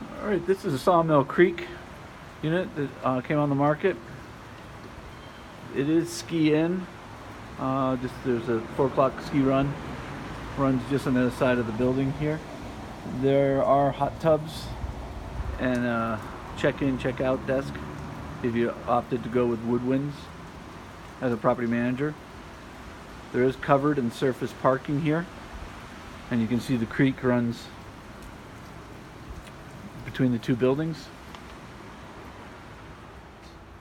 All right, this is a Sawmill Creek unit that came on the market. It is ski in. There's a 4 o'clock ski run. Runs just on the other side of the building here. There are hot tubs and a check-in, check-out desk if you opted to go with woodwinds as a property manager. There is covered and surface parking here, and you can see the creek runs between the two buildings.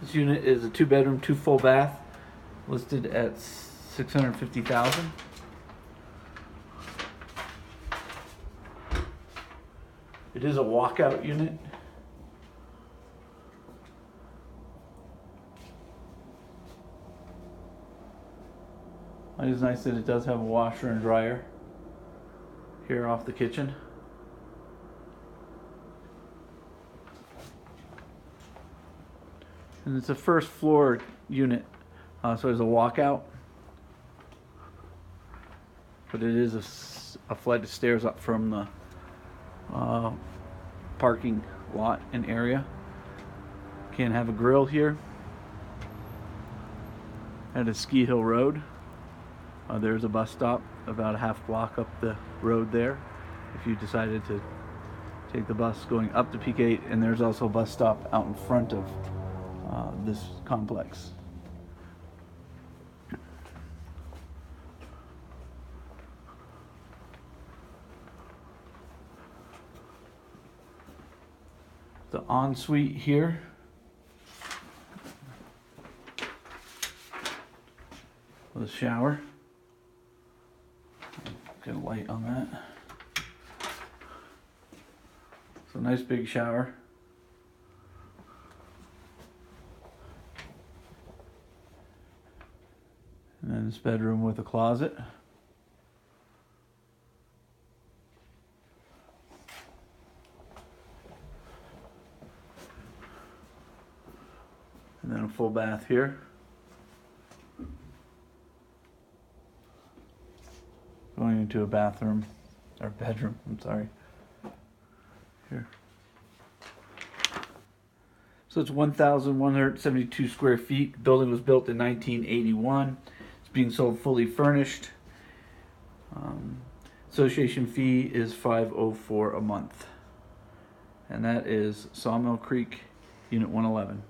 This unit is a 2-bedroom, 2 full bath, listed at $650,000. It is a walkout unit. It is nice that it does have a washer and dryer here off the kitchen. And it's a first floor unit, so there's a walkout. But it is a flight of stairs up from the parking lot and area. Can have a grill here at a Ski Hill Road. There's a bus stop about a half block up the road there if you decided to take the bus going up to Peak 8, and there's also a bus stop out in front of this complex. The ensuite here with a shower. Get a light on that. So nice big shower. And then this bedroom with a closet. And then a full bath here. Going into a bathroom, or bedroom, I'm sorry. Here. So it's 1,172 square feet. The building was built in 1981. It's being sold fully furnished. Association fee is $504 a month. And that is Sawmill Creek, Unit 111.